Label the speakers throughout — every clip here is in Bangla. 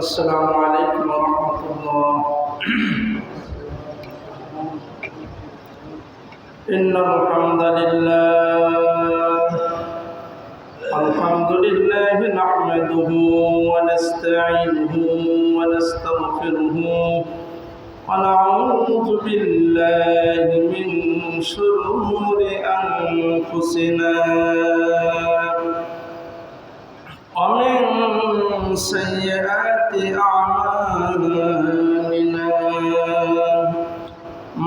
Speaker 1: السلام عليكم ورحمة الله. إن الحمد لله نحمده ونستعينه ونستغفره ونعوذ بالله من شرور أنفسنا ومن سيئات أعمالنا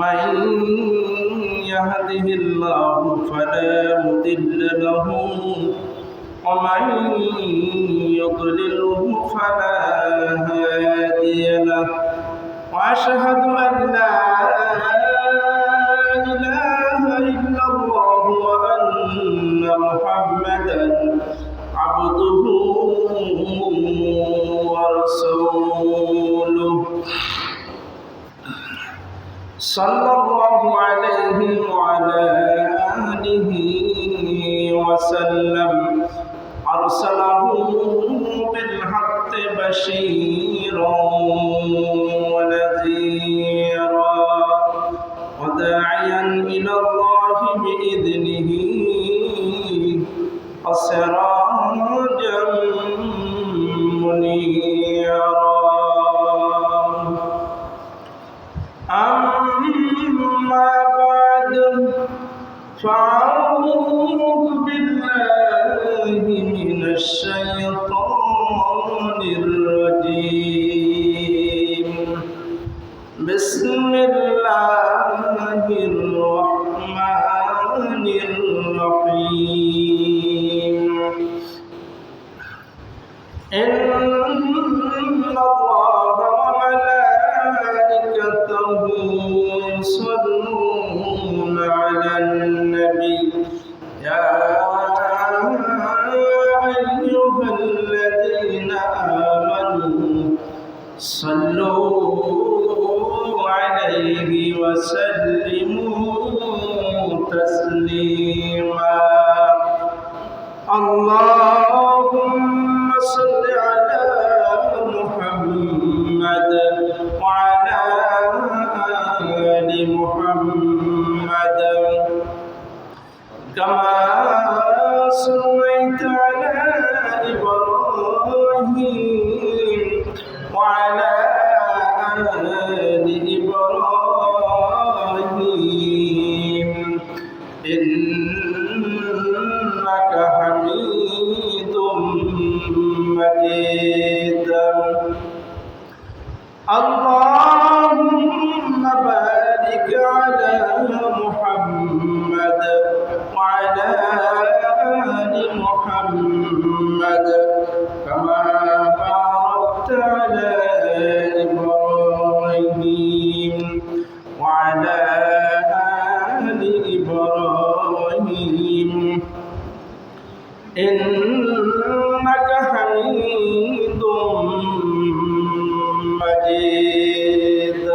Speaker 1: من يهده الله فلا مضل له ومن يضلله فلا هادي له وأشهد أن لا إله إلا الله وأن محمدا عبده ورسوله صلى الله عليه وعلى آله وسلم أرسله بالحق بشيرا ونذيرا وداعيا إلى الله بإذنه وسراجا منيرا. أما بعد فأعوذ بالله من الشيطان الرجيم. بسم الله الرحمن الرحيم. إن الله وملائكته يصلون على النبي يا أيها الذين آمنوا صلوا عليه وسلموا تسليما. اللهم صل على محمد وعلى آل محمد كما صليت على إبراهيم وعلى آل إبراهيم إنك حميد مجيد. اللهم بارك على محمد وعلى آل محمد كما باركت على إبراهيم وعلى آل إبراهيم إنك حميد مجيد.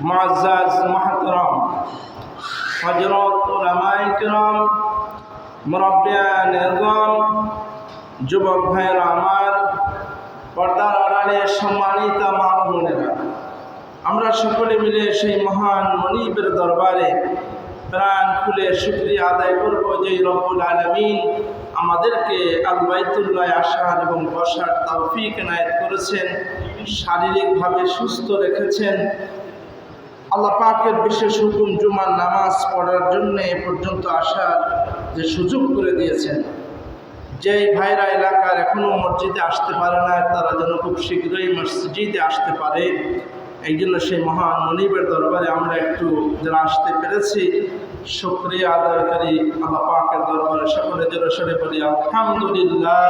Speaker 1: معزز محترم হযরত উলামায়ে কিরাম, মুরব্বিয়ান নিজাম, যুবক ভাইরা আমার, পর্দার আড়ালে সম্মানিত মা ও বোনেরা, আমরা সকলে মিলে সেই মহান মনিবের দরবারে প্রাণ খুলে শুকরিয়া আদায় করব যে রব্বুল আলামিন আমাদেরকে আল বাইতুল্লাহ আসার এবং বসার তৌফিক এনায়েত করেছেন, শারীরিকভাবে সুস্থ রেখেছেন। আল্লাহ পাকের বিশেষ হুকুম জুমার নামাজ পড়ার জন্য এ পর্যন্ত আসার যে সুযোগ করে দিয়েছেন। যেই ভাইরা এলাকার এখনো মসজিদে আসতে পারে না, তারা যেন খুব শীঘ্রই মসজিদে আসতে পারে। এই জন্য সেই মহান মনিবের দরবারে আমরা একটু যারা আসতে পেরেছি শুকরিয়া আদায়কারী আল্লাহ পাকের দরবারে সকলে জোরে সোরে বলি আলহামদুলিল্লাহ।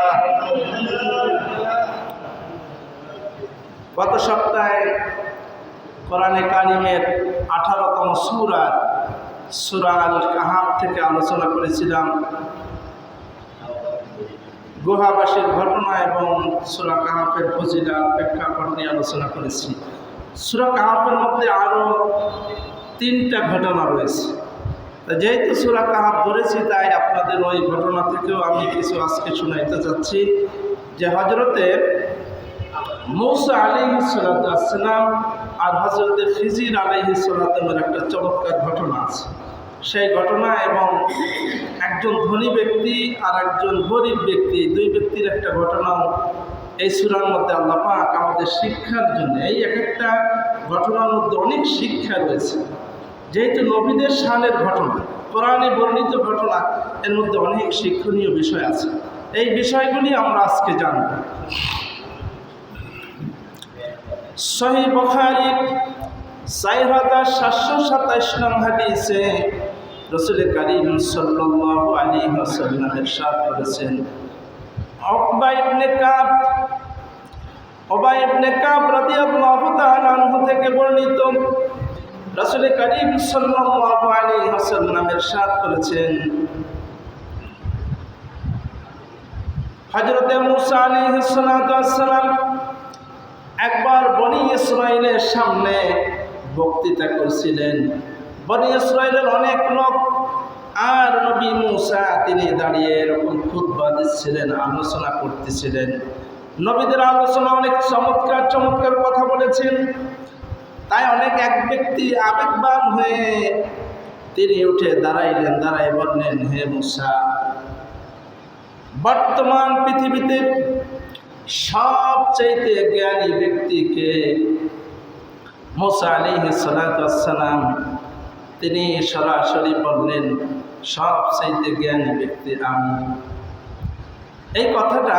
Speaker 1: গত সপ্তাহে কোরআনে কারিমের 18তম সূরা আল কাহাফ থেকে আলোচনা করেছিলাম। গুহাবাসীর ঘটনা এবং সূরা কাহাফের ফজিলত প্রেক্ষাপট নিয়ে আলোচনা করেছি। সূরা কাহাফের মধ্যে আরো 3টা ঘটনা রয়েছে। যেহেতু সূরা কাহাফ ধরেছি, তাই আপনাদের ওই ঘটনা থেকেও আমি কিছু আজকে শোনাইতে যাচ্ছি যে হযরতে মূসা আলাইহিস সালাতু ওয়াস সালাম আর হযরতে খিজির আলাইহিস সালামের একটা চমৎকার ঘটনা আছে। সেই ঘটনা এবং একজন ধনী ব্যক্তি আর একজন গরিব ব্যক্তি, দুই ব্যক্তির একটা ঘটনাও এই সূরার মধ্যে আল্লাহ পাক আমাদের শিক্ষার জন্য, এই এক একটা ঘটনার মধ্যে অনেক শিক্ষা রয়েছে। যেহেতু নবীদের শানের ঘটনা, কোরআনে বর্ণিত ঘটনা, এর মধ্যে অনেক শিক্ষণীয় বিষয় আছে। এই বিষয়গুলি আমরা আজকে জানব। সহিহ বুখারীর 4727 নং হাদিসে রাসূল কারীম সাল্লাল্লাহু আলাইহি ওয়াসাল্লাম ইরশাদ করেছেন, উকবা ইবনে কাব রাদিয়াল্লাহু তাআলা আনহু থেকে বর্ণিত, রাসূল কারীম সাল্লাল্লাহু আলাইহি ওয়াসাল্লাম ইরশাদ করেছেন, হযরতে মূসা আলাইহিস সালাতু ওয়াস সালাম একবার বনি ইসরাইলের সামনে বক্তৃতা করছিলেন। বনি ইসরাইলের অনেক লোক, আর নবী মূসা তিনি দাঁড়িয়ে এরকম খুতবা দিচ্ছিলেন, আলোচনা করতেছিলেন। নবীদের আলোচনা অনেক চমৎকার চমৎকার কথা বলেছেন। তাই এক ব্যক্তি আবেগবান হয়ে তিনি উঠে দাঁড়াইলেন, দাঁড়ায় বললেন, হে মূসা, বর্তমান পৃথিবীতে সবচাইতে জ্ঞানী ব্যক্তিকে? মূসা আলাইহিস সালাতু ওয়াস সালাম তিনি সরাসরি বললেন, সবচাইতে জ্ঞানী ব্যক্তি আমি। এই কথাটা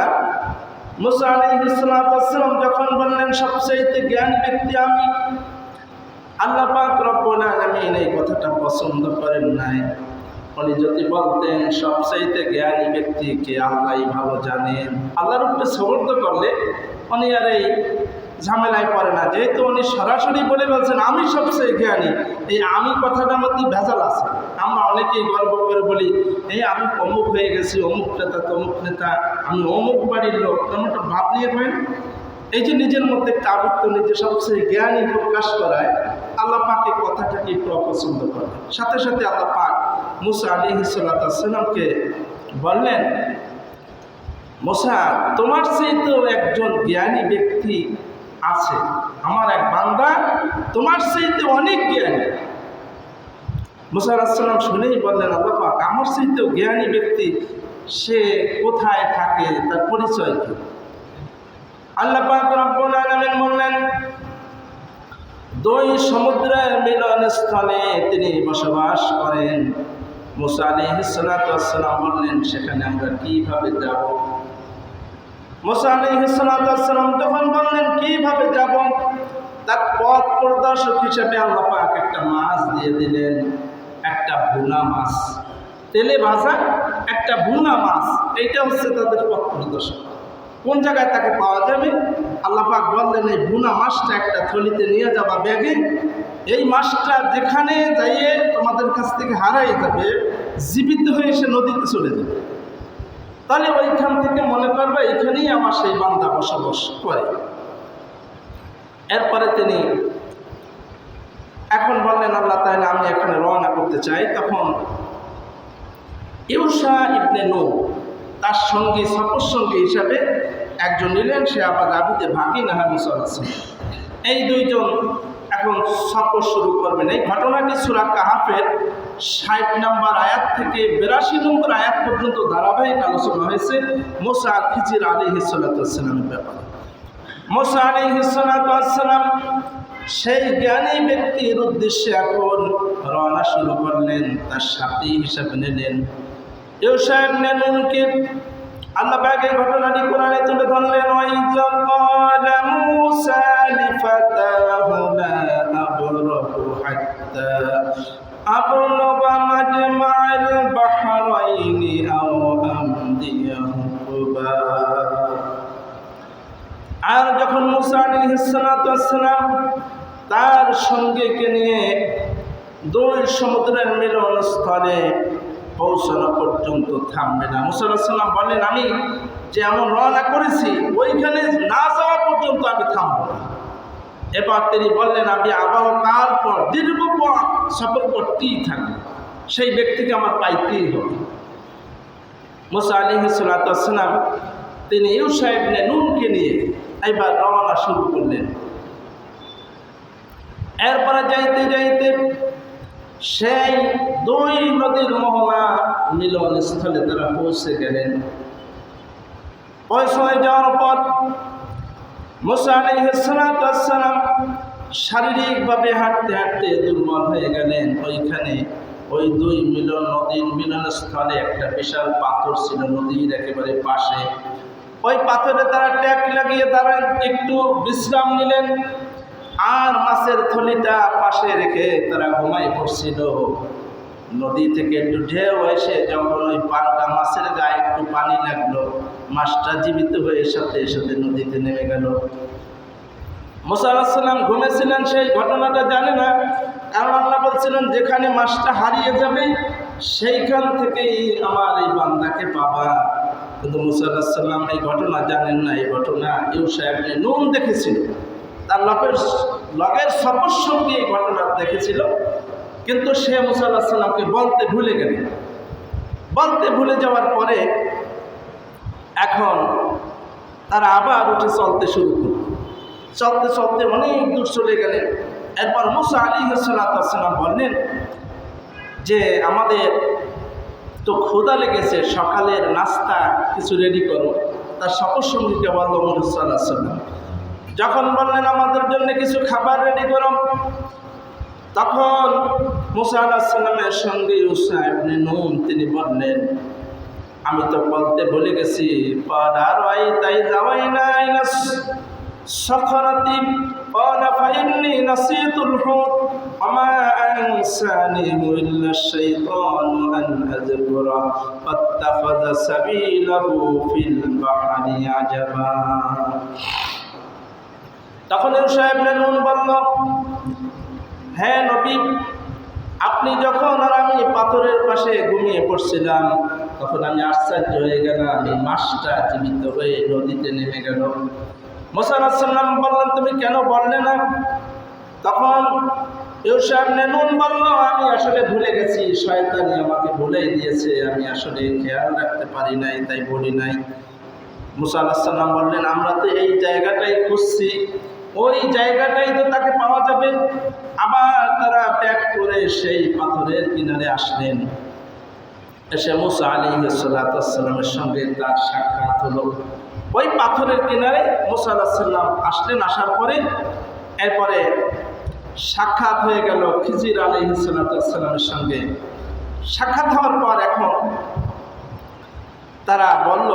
Speaker 1: মূসা আলাইহিস সালাতু ওয়াস সালাম যখন বললেন সবচাইতে জ্ঞানী ব্যক্তি আমি, আল্লাহ পাক রব্বুল আলামিন এই কথাটা পছন্দ করেন নাই। উনি যদি বলতেন সবচাইতে জ্ঞানী ব্যক্তিকে, আল্লাহই ভালো জানেন, আল্লাহর উপরে সবর্দ করলে উনি আর এই ঝামেলায় পড়ে না। যেহেতু উনি সরাসরি বলে বলছেন আমি সবচেয়ে জ্ঞানী, এই আমি কথাটার মধ্যে ভেজাল আছে। আমরা অনেকেই গর্ব করে বলি, এই আমি অমুক হয়ে গেছি, অমুক নেতা তমুক নেতা, আমি অমুক বাড়ির লোক, তেমনটা ভাব নিয়ে হয়। এই যে নিজের মধ্যে একটা আবৃত্ত, নিজে সবচেয়ে জ্ঞানী প্রকাশ করায়, আল্লাহ পাক এই কথাটাকে একটু অপছন্দ করে। সাথে সাথে আল্লাহ পাক মূসা আলাইহিস সালাতু ওয়াস সালামকে বললেন, মূসা, তোমার চাইতেও একজন জ্ঞানী ব্যক্তি আছে, আমার এক বান্দা তোমার চাইতে অনেক জ্ঞানী। মূসা আলাইহিস সালাম শুনেই বললেন, আল্লাহ পাক, আমার চাইতেও জ্ঞানী ব্যক্তি সে কোথায় থাকে, তার পরিচয় কি? আল্লাহ পাক রব্বুল আলামিন বললেন, দুই সমুদ্রের মিলনস্থলে তিনি বসবাস করেন। মূসা আলাইহিস সালাতু ওয়াস সালাম বললেন, সেখানে আমরা কিভাবে যাব? মূসা আলাইহিস সালাতু ওয়াস সালাম তখন বললেন, কিভাবে যাব? তার পথ প্রদর্শক হিসেবে আল্লাহ পাক একটা মাছ দিয়ে দিলেন, একটা ভুনা মাছ, তেলে ভাজা একটা ভুনা মাছ। এইটা হচ্ছে তাদের পথ প্রদর্শক। কোন জায়গায় তাকে পাওয়া যাবে? আল্লাহ পাক বললেন, এই ভুনা মাছটা একটা থলিতে নিয়ে যাবা ব্যাগে, এই মাছটা যেখানে যাইয়ে তোমাদের কাছ থেকে হারাই যাবে, জীবিত হয়ে এসে নদীতে চলে যাবে। তাহলে ওইখান থেকে মনে করবে এখানেই আমার সেই বান্দা বসবাস করে। এরপরে তিনি এখন বললেন, আল্লাহ তাআলা আমি এখানে রওনা করতে চাই। তখন ইউশা ইবনে নূন তার সঙ্গে সফর সঙ্গী হিসাবে একজন নিলেন, সে আবার রাবিতে ভাগিনা মূসা আলাইহিস সালাম। এই দুইজন এখন সফর শুরু করবেন। এই ঘটনাটি সূরা কাহাফের 60 নম্বর আয়াত থেকে 82 নম্বর আয়াত পর্যন্ত ধারাবাহিক আলোচনা হয়েছে মূসা আর খিজির আলাইহিস সালাতু ওয়াস সালামের ব্যাপারে। মূসা আলাইহিস সালাতু ওয়াস সালাম সেই জ্ঞানী ব্যক্তির উদ্দেশ্যে এখন রওনা শুরু করলেন, তার সাথী হিসাবে নিলেন ইউশা ইবনে নূনকে। আল্লাহ পাক এই ঘটনাটি কোরআনে তুলে ধরলেন, ওয়াইযা ক্বালা মূসা লিফাতাহু লা আবরাহু হাত্তা আবলুগা মাজমা'আল বাহরাইনি আও আমদিয়া হুকুবা। আর যখন মূসা আলাইহিস সালাতু ওয়াস সালাম তার সঙ্গীকে নিয়ে দুই সমুদ্রের মিলনস্থলে পৌঁছানো পর্যন্ত থামবে না। মূসা আলাইহিস সালাম বললেন, আমি যে এমন রওনা করেছি ওইখানে না যাওয়া পর্যন্ত আমি থামবো না। এবার তিনি বললেন, আমি আবার কাল পর দীর্ঘ পথ সফর করতেই থাকবো। সেই ব্যক্তিকে আমার পাইতেই হবে। মুসা আলাইহিস সালাতু ওয়াস সালাম তিনি ইউশা ইবনে নুনকে নিয়ে এবার রওনা শুরু করলেন। এরপরে যাইতে যাইতে সেই দুই নদীর মোহনা মিলনস্থলে তারা পৌঁছে গেলেন। পৌঁছে যাওয়ার পর মুসা আলাইহিস সালাতু ওয়াস সালাম শারীরিকভাবে হাঁটতে হাঁটতে দুর্বল হয়ে গেলেন। ওইখানে ওই দুই নদীর মিলনস্থলে একটা বিশাল পাথর ছিল নদীর একেবারে পাশে। ওই পাথরে তারা ট্যাক লাগিয়ে তারা একটু বিশ্রাম নিলেন, আর মাছের থলিটা পাশে রেখে তারা ঘুমাই পড়ছিল। নদী থেকে একটু ঢেউ এসে যখন ওই পাল্টা মাছের গায়ে একটু পানি লাগলো, মাছটা জীবিত হয়ে সাথে সাথে নদীতে নেমে গেল। মুসা আলাইহিস সালাম ঘুমেছিলেন, সেই ঘটনাটা জানে না, কারণ আল্লাহ বলছিলেন যেখানে মাছটা হারিয়ে যাবে সেইখান থেকেই আমার এই বান্দাকে পাবা। কিন্তু মুসা আলাইহিস সালাম এই ঘটনা জানেন না। এই ঘটনা ইউশা ইবনে নুন দেখেছিল, তার লগের সফর সঙ্গে এই ঘটনা দেখেছিল, কিন্তু সে মুসা আলাইহিস সালামকে বলতে ভুলে গেলেন। বলতে ভুলে যাওয়ার পরে এখন তারা আবার উঠে চলতে শুরু করল। চলতে চলতে অনেক দূর চলে গেলেন। এরপর মুসা আলাইহিস সালাতু ওয়াস সালাম বললেন যে আমাদের তো ক্ষুধা লেগেছে, সকালের নাস্তা কিছু রেডি করো। তার সফর সঙ্গীকে বলল মুসা আলাইহিস সালাম। যখন বললেন আমাদের জন্য কিছু খাবার রেডি করো, তখন মুসা আলাইহিস সালামের সঙ্গে ইউশা ইবনে নুন তিনি বললেন আমি তো বলতে ভুলে গেছি, তাই যাওয়াইনা ইলাস সখরাতি ক্বালা ফাইন্নী নাসিতুল হুত ওয়া আনসানিহু ইল্লা শাইতানু আন আযকুরা ফাত্তাখাযা সাবিলাহু ফিল বাহরি আজাবা। তখন ইউশা ইবনে নুন বলল, হ্যাঁ নবী, আপনি যখন আর আমি পাথরের পাশে ঘুমিয়ে পড়ছিলাম তখন আমি আশ্চর্য হয়ে গেলাম, এই মাছটা জীবিত হয়ে নদীতে নেমে গেল। মুসা আলাইহিস সালাম বললেন তুমি কেন বললে না? তখন ইউশা ইবনে নুন বলল আমি আসলে ভুলে গেছি, শয়তানি আমাকে ভুলেই দিয়েছে, আমি আসলে খেয়াল রাখতে পারি নাই, তাই বলি নাই। মুসা আলাইহিস সালাম বললেন আমরা তো এই জায়গাটাই খুঁজছি, ওই জায়গাটাই তো তাকে পাওয়া যাবে। আবার তারা ব্যাক করে সেই পাথরের কিনারে আসলেন। এসে মুসা আলাইহিস সালাতু ওয়াস সালামের সঙ্গে তার সাক্ষাৎ হলো। ওই পাথরের কিনারে মুসা আলাইহিস সালাম আসলেন। আসার পরে এরপরে সাক্ষাৎ হয়ে গেল খিজির আলাইহিস সালাতু ওয়াস সালামের সঙ্গে। সাক্ষাৎ হওয়ার পর এখন তারা বলল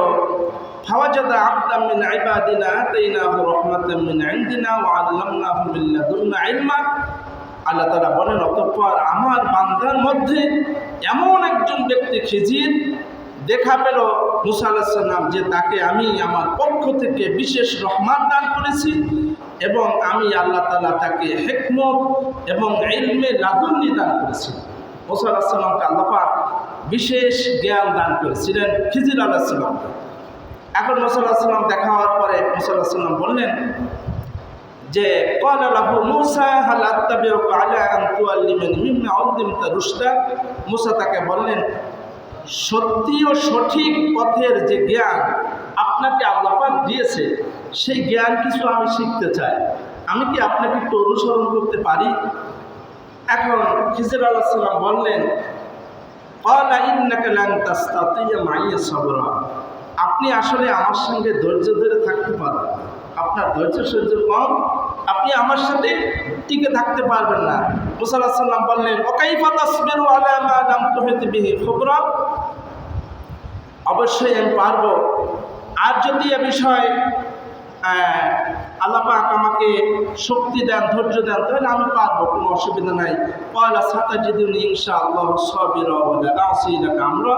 Speaker 1: ফাওয়াজাদা আবদাম মিন ইবাদিনা আতাইনাহু রাহমাতাম মিন ইনদিনা ওয়া আল্লামনাহু মিন লাদুন্না ইলমা। আল্লাহ তাআলা বলেন অতঃপর আমার বান্দার মধ্যে এমন একজন ব্যক্তি খিজির দেখা পেল মুসা আলাইহিস সালাম, যে তাকে আমি আমার পক্ষ থেকে বিশেষ রহমত দান করেছি এবং আমি আল্লাহ তাআলা তাকে হিকমত এবং ইলমে লাদুন্নি দান করেছি। মুসা আলাইহিস সালামকে আল্লাহ পাক বিশেষ জ্ঞান দান করেছিলেন খিজির আলাইহিস সালামকে। এখন মুসা আলাইহিস সালাম দেখা হওয়ার পরে মুসা আলাইহিস সালাম বললেন যে ক্বালা লাহু মূসা হাল আত্তাবিউকা আলা আন তুআল্লিমানি মিম্মা উল্লিমতা রুশদা। মুসা তাকে বললেন সত্যি ও সঠিক পথের যে জ্ঞান আপনাকে আল্লাহ পাক দিয়েছে, সেই জ্ঞান কিছু আমি শিখতে চাই, আমি কি আপনাকে একটু অনুসরণ করতে পারি? এখন খিজির আলাইহিস সালাম বললেন ক্বালা ইন্নাকা লান তাসতাতিয়া মাইয়া সাবরা। আপনি আসলে আমার সঙ্গে ধৈর্য ধরে থাকতে পারবেন না, আপনার ধৈর্য সহ্য কম, আপনি আমার সাথে টিকে থাকতে পারবেন না। মুসা আলাইহিস সালাম বললেন ওয়াকাইফা তাসবিরু আলা মা লাম তুহিত বিহি খুবরা। অবশ্যই আমি পারবো, আর যদি এ বিষয় আল্লাহ পাক আমাকে শক্তি দেন, ধৈর্য দেন, তাহলে আমি পারবো, কোনো অসুবিধা নাই। ক্বালা সাতাজিদুনি ইনশাআল্লাহু সাবিরা ওয়া লা আ'সি লাকা আমরা।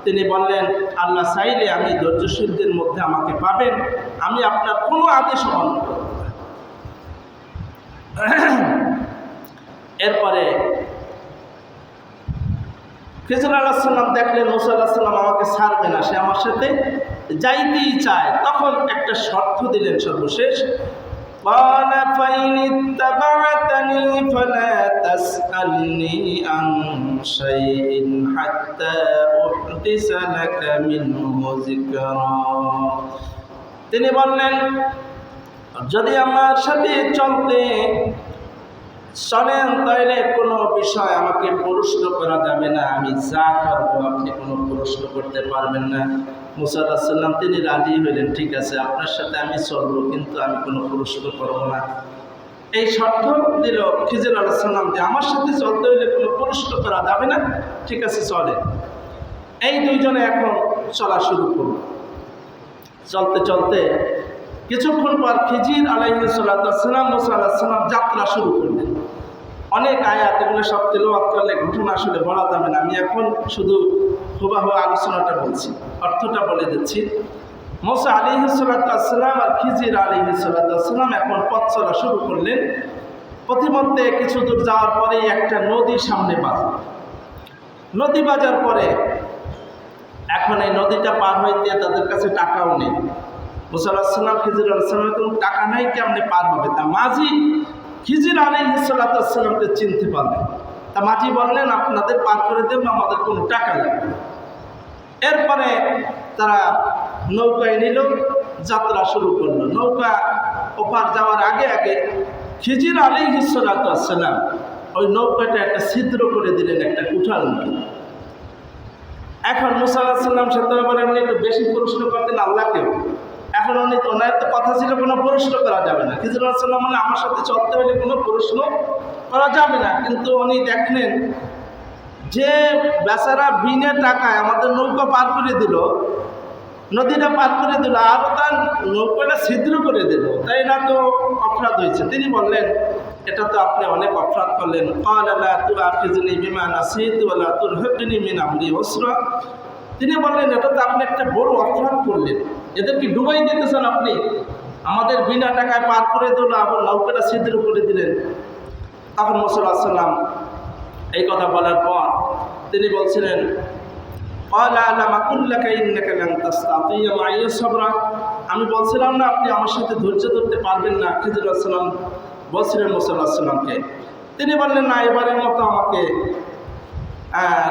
Speaker 1: তিনি বললেন আল্লাহ চাইলে আমি ধৈর্যশীলদের মধ্যে আমাকে পাবেন, আমি আপনার কোনো আদেশ অমান্য করব না। এরপরে খিজির আলাইহিস সালাম দেখলেন মুসা আলাইহিস সালাম আমাকে ছাড়বে না, সে আমার সাথে যাইতেই চায়। তখন একটা শর্ত দিলেন সর্বশেষ, ক্বালা ফাইন ইত্তাবা'তানি ফালা তাসআলনি আন شيء حتى أحدث لك منه ذكرا তিনি বললেন যদি আমার সাথে চলতে চলেন তাহলে কোনো বিষয় আমাকে প্রশ্ন করা যাবে না, আমি যা করবো আপনি কোনো প্রশ্ন করতে পারবেন না। মুসা আলাইহিস সালাম তিনি রাজি হইলেন, ঠিক আছে আপনার সাথে আমি চলবো, কিন্তু আমি কোনো প্রশ্ন করবো না। এই শর্ত দিল খিজির আলাইহিস সালাম যে আমার সাথে চলতে হইলে কোনো প্রশ্ন করা যাবে না, ঠিক আছে চলে। এই দুইজনে এখন চলা শুরু করল। চলতে চলতে কিছুক্ষণ পর খিজির আলাইহিস সালাম মুসা আলাইহিস সালাম যাত্রা শুরু করলেন। অনেক আয়াত, এগুলো সব তেলাওয়াত করলে ঘটনা আসলে বলা যাবে না, আমি এখন শুধু হুবহু আলোচনাটা বলছি, অর্থটা বলে দিচ্ছি। মুসা আলাইহিস সালাম আর খিজির আলাইহিস সালাম এখন পথ চলা শুরু করলেন। প্রতিমধ্যে কিছু দূর যাওয়ার পরে একটা নদী সামনে বাজল। নদী বাজার পরে এখন এই নদীটা পার হইতে তাদের কাছে টাকাও নেই। মুসা আলাইহিস সালাম খিজির আলাইহিস সালামের কোনো টাকা নাই, কেমনে পার হবে? তা মাঝি খিজির আলাইহিস সালামকে চিনতে পারলেন। তা মাঝি বললেন আপনাদের পার করে দেবেন, আমাদের কোনো টাকা লাগবে না। এরপরে তারা নৌকায় নিল, যাত্রা শুরু করলো। নৌকা ওপার যাওয়ার আগে আগে খিজির আলাইহিস সালাম ওই নৌকাটা একটা ছিদ্র করে দিলেন, একটা কুঠার নিয়ে। এখন মুসা আলাইহিস সালাম সাথে আবার এমনি একটু বেশি প্রশ্ন করতেন আল্লাহকেও। এখন উনি তো ওনার তো কথা ছিল কোনো প্রশ্ন করা যাবে না, খিজির আলাইহিস সালাম মানে আমার সাথে চলতে হলে কোনো প্রশ্ন করা যাবে না। কিন্তু উনি দেখলেন যে বেচারা বিনা টাকায় আমাদের নৌকা পার করে দিল, নদীটা পার করে দিল, আরও তার নৌকাটা ছিদ্র করে দিল, তাই না তো অপরাধ হয়েছে। তিনি বললেন এটা তো আপনি অনেক অপরাধ করলেন। তিনি বললেন এটা তো আপনি একটা বড় অপরাধ করলেন, এদেরকে ডুবাই দিতেছেন আপনি, আমাদের বিনা টাকায় পার করে দিল, আবার নৌকাটা ছিদ্র করে দিলেন। তখন মুসা আলাইহিস সালাম এই কথা বলার পর তিনি বলছিলেন আমি বলছিলাম না আপনি আমার সাথে ধৈর্য ধরতে পারবেন না। খিজির আলাইহিস সালাম বলছিলেন মুসা আলাইহিস সালামকে। তিনি বললেন না, এবারের মতো আমাকে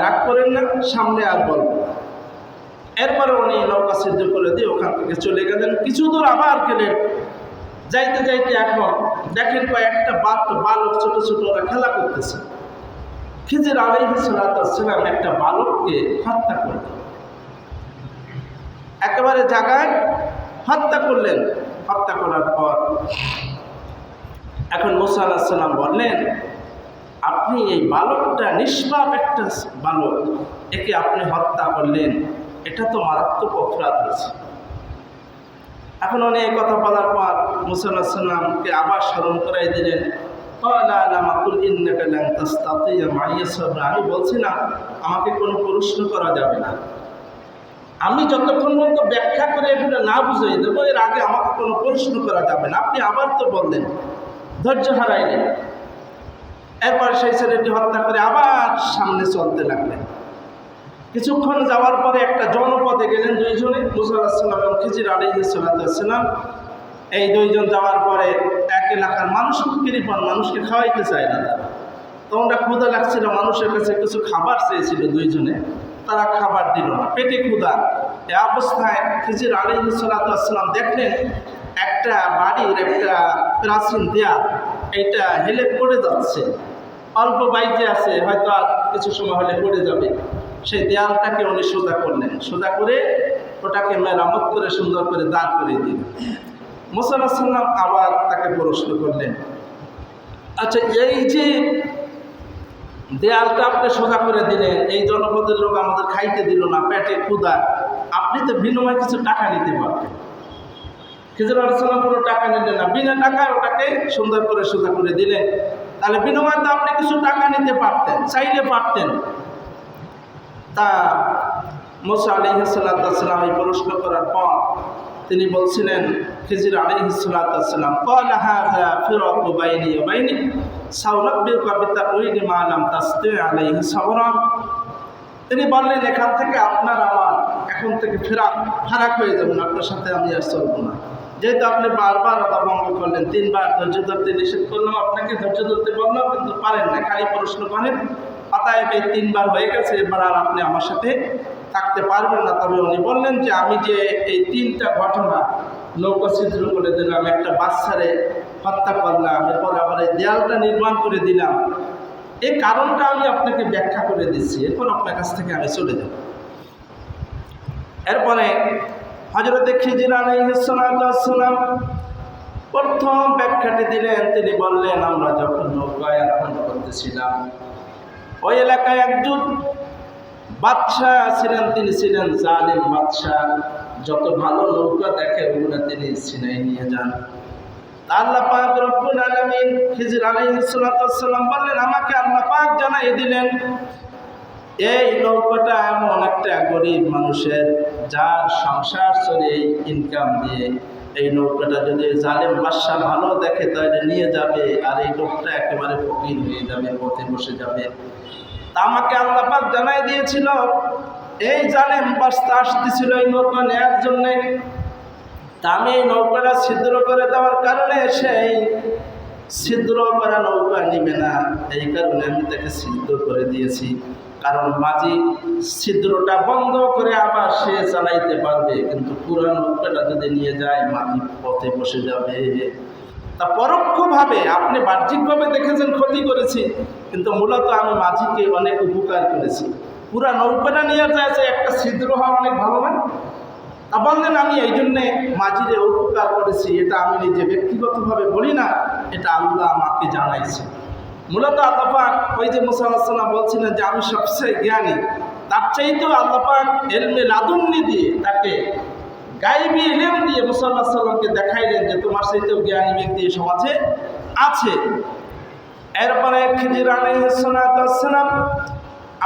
Speaker 1: রাগ করেন না, সামনে আর বলব। এরপরে উনি নৌকা সিদ্ধ করে দিয়ে ওখান থেকে চলে গেলেন। কিছু দূর আবার গেলেন, যাইতে যাইতে এখন দেখেন কয়েকটা বালক ছোট ছোট ওরা খেলা করতেছে। খিজির আলাইহিস সালাম একটা বালককে হত্যা করলেন, একেবারে জায়গায় হত্যা করলেন। হত্যা করার পর এখন মুসা আলাইহিস সালাম বললেন আপনি এই বালকটা নিষ্পাপ একটা বালক, একে আপনি হত্যা করলেন, এটা তো মারাত্মক অপরাধ হয়েছে। এখন উনি এই কথা বলার পর মুসা আলাইহিস সালামকে আবার স্মরণ করাই দিলেন। আমি বলছি না আমাকে কোনো প্রশ্ন করা যাবে না, আমি যতক্ষণ পর্যন্ত ব্যাখ্যা করে এগুলো না বুঝিয়ে দেবো এর আগে আমাকে কোনো প্রশ্ন করা যাবে না। আপনি আবার তো বললেন, ধৈর্য হারাইলেন। এরপর সেই ছেলেটি হত্যা করে আবার সামনে চলতে লাগলেন। কিছুক্ষণ যাওয়ার পরে একটা জনপদে গেলেন দুইজনে, মুসা আলাইহিস সালাম এবং খিজির আলাইহিস সালাম। এই দুইজন যাওয়ার পরে এক এলাকার মানুষ কৃপণ, মানুষকে খাওয়াইতে চায় না তারা। তোমরা ক্ষুধা লাগছিল, মানুষের কাছে কিছু খাবার চেয়েছিল দুইজনে, তারা খাবার দিল না, পেটে ক্ষুধা। এই অবস্থায় খিজির আলাইহিস সালাম দেখলেন একটা বাড়ির একটা প্রাচীন দেয়াল, এইটা হেলে পড়ে যাচ্ছে, অল্প বাইতে আছে, হয়তো আর কিছু সময় হলে পড়ে যাবে। সেই দেয়ালটাকে উনি সোজা করলেন, সোজা করে ওটাকে মেরামত করে সুন্দর করে দাঁড় করে দিলেন। মুসা আলাইহিস সালাম আবার তাকে প্রশ্ন করলেন, আচ্ছা এই যে দেয়ালটা আপনি সোজা করে দিলেন, এই জনপদের লোক আমাদের খাইতে দিল না, পেটে ক্ষুধা, আপনি তো বিনিময়ে কিছু টাকা নিতে পারতেন। খিজির আলাইহিস সালাম কোনো টাকা নিলেন না, বিনা টাকায় ওটাকে সুন্দর করে সোজা করে দিলেন। তাহলে বিনিময়ে তো আপনি কিছু টাকা নিতে পারতেন, চাইলে পারতেন। তা মুসা আলাইহিস সালাম এই প্রশ্ন করার পর তিনি বলছিলেন খিজির আলাইহিস সালাম ক্বালা হাযা ফিরাকু বাইনি ওয়া বাইনিক সাউনাব্বিউকা বিতাউইলি মা লাম তাসতি আলাইহি সাবরা। তিনি বললেন এখান থেকে আপনার আমার এখন থেকে ফারাক হয়ে যাবেন, আপনার সাথে আমি আর চলবো না। যেহেতু আপনি বারবার আদা ভঙ্গ করলেন, 3 বার ধৈর্য ধরতে নিষেধ করলাম, আপনাকে ধৈর্য ধরতে বললাম কিন্তু পারেন না, খালি প্রশ্ন করেন, অতএব এই 3 বার হয়ে গেছে, এবার আর আপনি আমার সাথে থাকতে পারবেন না। তবে উনি বললেন যে আমি যে এই 3টা ঘটনা, নৌকা ছিদ্র করে দিলাম, একটা বাচ্চারে হত্যা করলাম, এরপর আবার এই দেয়ালটা নির্মাণ করে দিলাম, এই কারণটা আমি আপনাকে ব্যাখ্যা করে দিচ্ছি, এরপর আপনার কাছ থেকে আমি চলে যাব। এরপরে হযরত খিজির আলাইহিস সালাম প্রথম ব্যাখ্যাটি দিলেন। তিনি বললেন, আমরা যখন নৌকায় আরোহণ করতেছিলাম, ওই এলাকায় একজন বাদশাহ ছিলেন, তিনি ছিলেন জালিম বাদশাহ। যত ভালো নৌকা দেখে ওগুলো তিনি ছিনাই নিয়ে যান। আল্লাহ পাক রব্বুল আলামিন খিজির আলাইহিস সালাম বললেন, আমাকে আল্লাহ পাক জানাই দিলেন এই নৌকাটা এমন একটা গরিব মানুষের, যার সংসার চলে ইনকাম দিয়ে। এই নৌকাটা যদি জালেম বাদশা ভালো দেখে তাহলে নিয়ে যাবে, আর এই লোকটা একেবারে ফকির হয়ে যাবে, পথে বসে যাবে। তা আমাকে আল্লাহ পাক জানাই দিয়েছিল এই জালেম বাদশা আসতেছিল এই নৌকা নেওয়ার জন্যে। তা আমি এই নৌকাটা ছিদ্র করে দেওয়ার কারণে সেই ছিদ্র করা নৌকা নিবে না, এই কারণে আমি তাকে ছিদ্র করে দিয়েছি। কারণ মাঝি ছিদ্রটা বন্ধ করে আবার সে চালাইতে পারবে, কিন্তু পুরো নৌকাটা যদি নিয়ে যায় মাঝি পথে বসে যাবে। তা পরোক্ষভাবে আপনি বাহ্যিকভাবে দেখেছেন ক্ষতি করেছি, কিন্তু মূলত আমি মাঝিকে অনেক উপকার করেছি। পুরা নৌকাটা নিয়ে যাচ্ছে, একটা ছিদ্র হওয়া অনেক ভালো না? তা বললেন, আমি এই জন্যে মাঝিরে উপকার করেছি, এটা আমি নিজে ব্যক্তিগতভাবে বলি না, এটা আল্লাহ আমাকে জানাইছে। মূলত আল্লাহ পাক ওই যে মুসা আলাইহিস সালাম বলছিলেন যে আমি সবচেয়ে জ্ঞানী, তার চাইতেও আল্লাহ পাক ইলমে লাদুন্নি দিয়ে, তাকে গায়বী ইলম দিয়ে মুসা আলাইহিস সালামকে দেখাইলেন যে তোমার চাইতেও জ্ঞানী ব্যক্তি সমাজে আছে। এরপরে খিজির আলাইহিস সালাম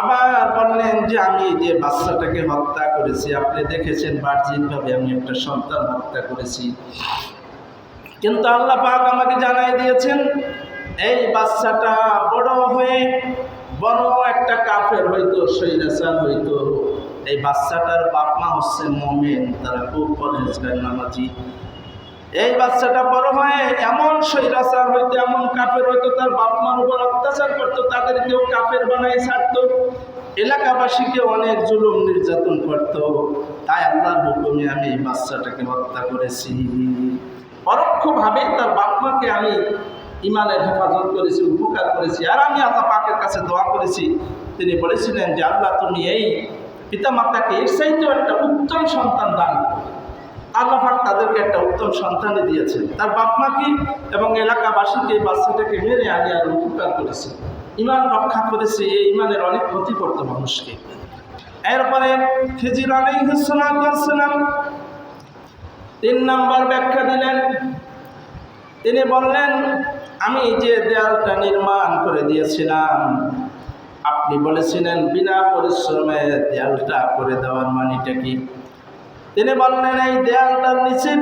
Speaker 1: আবার বললেন যে আমি যে বাচ্চাটাকে হত্যা করেছি, আপনি দেখেছেন বাহ্যিকভাবে আমি একটা সন্তান হত্যা করেছি, কিন্তু আল্লাহ পাক আমাকে জানাই দিয়েছেন এই বাচ্চাটা বড় হয়ে বড় একটা কাফের হইতো, শৈরাচার হইতো। এই বাচ্চাটার বাপ মা হচ্ছে মুমিন, তারা খুব পরহেজগার নামাজি। এই বাচ্চাটা বড় হয়ে এমন শৈরাচার হইতো, এমন কাফের হইতো, তার বাপ মার উপর অত্যাচার করতো, তাদেরকেও কাফের বানাই ছাড়তো, এলাকাবাসীকে অনেক জুলুম নির্যাতন করতো। তাই আল্লাহর হুকুমে আমি এই বাচ্চাটাকে হত্যা করেছি। পরোক্ষভাবে তার বাপ মাকে আমি ইমানের হেফাজত করেছি, উপকার করেছি। আর আমি আল্লাহ পাকের কাছে দোয়া করেছি, তিনি বলেছিলেন যে আল্লাহ তুমি এই পিতামাতাকে এর চাইতেও একটা উত্তম সন্তান দান। আল্লাহ পাক তাদেরকে একটা উত্তম সন্তানই দিয়েছেন, তার বাপ মাকে এবং এলাকাবাসীকে এই বাচ্চাটাকে মেরে আমি আর উপকার করেছি, ইমান রক্ষা করেছি। এই ইমানের অনেক ক্ষতি করতো মানুষকে। এরপরে খিজির আলাইহিস সালাম 3 নম্বর ব্যাখ্যা দিলেন। তিনি বললেন, আমি যে দেয়ালটা নির্মাণ করে দিয়েছিলাম, আপনি বলেছিলেন বিনা পরিশ্রমে দেয়ালটা করে দেওয়ার মানেটা কি? তিনি বললেন, এই দেয়ালটার নিচে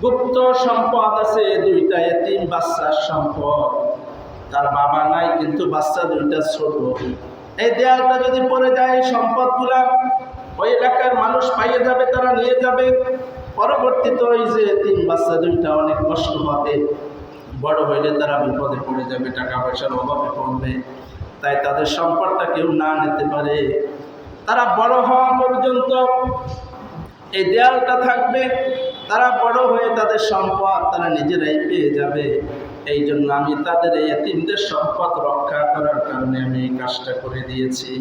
Speaker 1: গুপ্ত সম্পদ আছে, 2টা এতিম বাচ্চার সম্পদ। তার বাবা নাই, কিন্তু বাচ্চা 2টা ছোট। এই দেয়ালটা যদি পড়ে যায়, সম্পদগুলা ওই এলাকার মানুষ পাইয়ে যাবে, তারা নিয়ে যাবে। পরবর্তীতে ওই যে এতিম বাচ্চা 2টা অনেক কষ্ট হবে, বড় হইলে তারা বিপদে পড়ে যাবে, টাকা পয়সার অভাবে পড়বে। তাই তাদের সম্পদটা কেউ না নিতে পারে, তারা বড় হওয়া পর্যন্ত এই দেয়ালটা থাকবে। তারা বড় হয়ে তাদের সম্পদ তারা নিজেরাই পেয়ে যাবে। এই জন্য আমি তাদের এই এতিমদের সম্পদ রক্ষা করার কারণে আমি এই কাজটা করে দিয়েছি।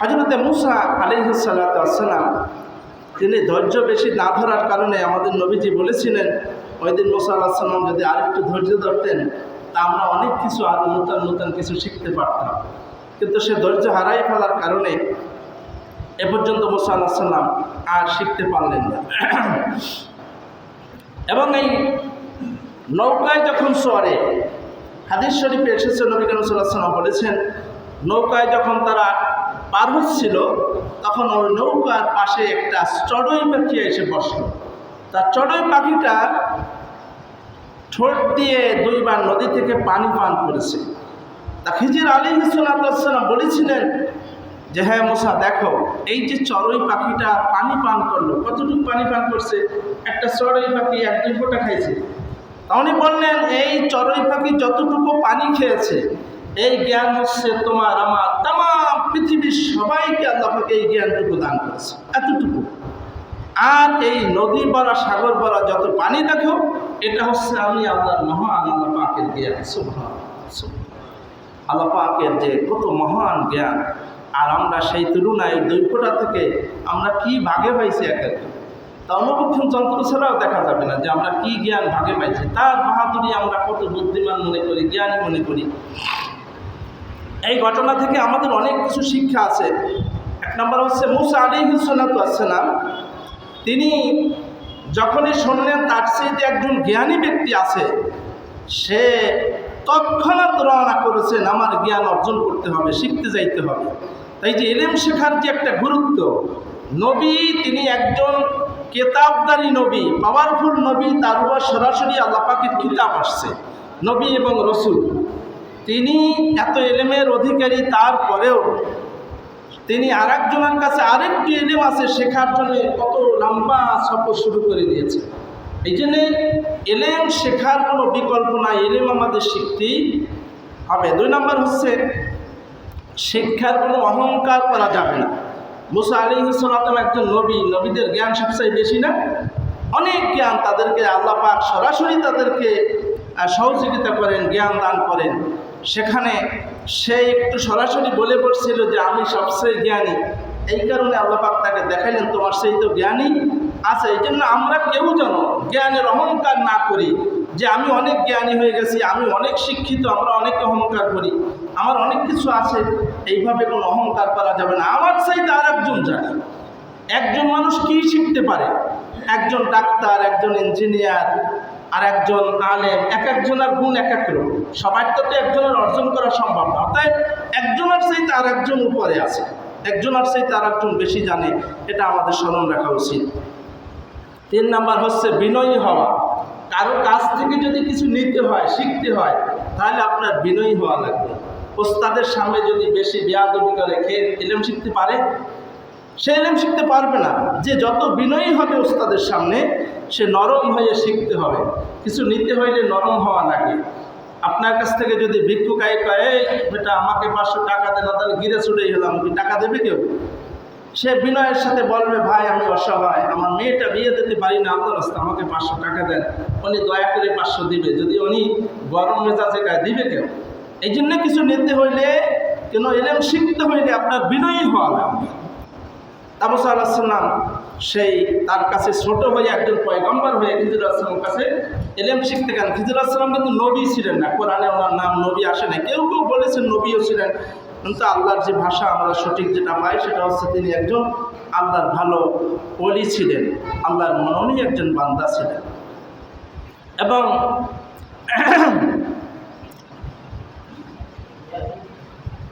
Speaker 1: হযরত মুসা আলাইহিস সালাম তিনি ধৈর্য বেশি না ধরার কারণে আমাদের নবীজি বলেছিলেন, ওই দিন মুসা আলাইহিস সালাম যদি আরেকটু ধৈর্য ধরতেন তা আমরা অনেক কিছু আরো নতুন নতুন কিছু শিখতে পারতাম। কিন্তু সে ধৈর্য হারাই ফেলার কারণে এ পর্যন্ত মুসা আলাইহিস সালাম আর শিখতে পারলেন না। এবং এই নৌকায় যখন চড়ে, হাদিস শরীফে এসেছে নবী করিম সাল্লাল্লাহু আলাইহি ওয়াসাল্লাম বলেছেন, নৌকায় যখন তারা পার হচ্ছিল তখন ওই নৌকার পাশে একটা চড়ুই পাখি এসে বসলো। তার চড়ুই পাখিটা ঠোঁট দিয়ে 2 বার নদী থেকে পানি পান করেছে। তা খিজির আলাইহিস সালাম বলেছিলেন যে হ্যাঁ মুসা, দেখো এই যে চড়ুই পাখিটা পানি পান করলো, কতটুকু পানি পান করছে? একটা চড়ুই পাখি 1-2 ফোঁটা খাইছে। উনি বললেন, এই চড়ুই পাখি যতটুকু পানি খেয়েছে এই জ্ঞান হচ্ছে তোমার আমার তামাম পৃথিবীর সবাইকে আল্লাহ পাক এই জ্ঞানটুকু দান করেছে, এতটুকু। আর এই নদী ভরা সাগর ভরা যত পানি দেখো, এটা হচ্ছে আমি আল্লাহর মহান আল্লাহ পাকের জ্ঞান। সুবহানাল্লাহ, আল্লাহ পাকের যে কত মহান জ্ঞান। আর আমরা সেই তুলনায় 2 ফোঁটা থেকে আমরা কি ভাগে পাইছি এক এক, তা অনুবক্ষণ যন্ত্র ছাড়াও দেখা যাবে না যে আমরা কি জ্ঞান ভাগে পাইছি। তার বাহাদুরি আমরা কত বুদ্ধিমান মনে করি, জ্ঞানী মনে করি। এই ঘটনা থেকে আমাদের অনেক কিছু শিক্ষা আছে। 1 নম্বর হচ্ছে মুসা আলাইহিস সালাতু ওয়াস সালাম, তিনি যখনই শুনলেন তার চেয়ে একজন জ্ঞানী ব্যক্তি আছে, সে তৎক্ষণাৎ রওনা করেছেন আমার জ্ঞান অর্জন করতে হবে, শিখতে যাইতে হবে। তাই যে ইলম শেখার যে একটা গুরুত্ব, নবী তিনি একজন কেতাবদারি নবী, পাওয়ারফুল নবী, তার উপর সরাসরি আল্লাহ পাকের কিতাব আসছে, নবী এবং রসুল। তিনি এত ইলমের অধিকারী, তারপরেও তিনি আরেকজনের কাছে আরেকটি ইলম আছে শেখার জন্য কত লম্বা সফর শুরু করে দিয়েছে। এই জন্যে ইলম শেখার কোনো বিকল্প নাই, ইলম আমাদের শিখতেই হবে। 2 নম্বর হচ্ছে শিক্ষার কোনো অহংকার করা যাবে না। মুসা আলাইহিস সালাম একজন নবী, নবীদের জ্ঞান সবচেয়ে বেশি না, অনেক জ্ঞান। তাদেরকে আল্লাহ পাক সরাসরি তাদেরকে সহযোগিতা করেন, জ্ঞান দান করেন। সেখানে সে একটু সরাসরি বলে পড়ছিল যে আমি সবচেয়ে জ্ঞানী। এই কারণে আল্লাহ পাক তাকে দেখাইলেন তোমার সেই তো জ্ঞানী আছে। এই জন্য আমরা কেউ যেন জ্ঞানের অহংকার না করি যে আমি অনেক জ্ঞানী হয়ে গেছি, আমি অনেক শিক্ষিত। আমরা অনেকে অহংকার করি, আমার অনেক কিছু আছে, এইভাবে কোনো অহংকার করা যাবে না। আমার চাইতে আর একজন জানে। একজন মানুষ কি শিখতে পারে, একজন ডাক্তার, একজন ইঞ্জিনিয়ার, আর একজন আলেম, এক একজনের গুণ এক এক রকম। সবার তো একজনের অর্জন করা সম্ভব না। তাই একজনের চাইতে আর একজন উপরে আছে, একজনের চাইতে আর একজন বেশি জানে, এটা আমাদের স্মরণ রাখা উচিত। 3 নম্বর হচ্ছে বিনয়ী হওয়া। কারো কাছ থেকে যদি কিছু নিতে হয়, শিখতে হয়, তাহলে আপনার বিনয়ী হওয়া লাগবে। ওস্তাদের সামনে যদি বেশি বেয়াদবি করে খেয়ে ইলম শিখতে পারে, সে ইলম শিখতে পারবে না। যে যত বিনয়ী হবে ওস্তাদের সামনে, সে নরম হয়ে শিখতে হবে। কিছু নিতে হইলে নরম হওয়া লাগে। আপনার কাছ থেকে যদি ভিক্ষুক আই কয় বেটা আমাকে 500 টাকা দেন, তাহলে গিরে ছুটে গেলাম, কি টাকা দেবে কেউ? সে বিনয়ের সাথে বলবে ভাই আমি অসহায়, আমার মেয়েটা বিয়ে দিতে পারি না, আল্লাহর রাস্তা আমাকে 500 টাকা দেন। উনি দয়া করে 500 দিবে। যদি উনি গরম মেজাজে গায়ে দিবে কেউ? এই জন্য কিছু নিতে হইলে, কেন ইলম শিখতে হইলে আপনার বিনয়ী হওয়া লাগবে। মুসা আলাইহিস সালাম সেই তার কাছে ছোট হয়ে একজন পয়গম্বর হয়ে খিজির আলাইহিস সালামের কাছে ইলম শিখতে গেলেন। খিজির আলাইহিস সালাম কিন্তু নবী ছিলেন না, কোরআনে ওনার নাম নবী আসে না। কেউ কেউ বলেছেন নবীও ছিলেন, কিন্তু আল্লাহর যে ভাষা আমরা সঠিক যেটা পাই সেটা হচ্ছে তিনি একজন আল্লাহর ভালো ওলি ছিলেন, আল্লাহর মনোনীত একজন বান্দা ছিলেন। এবং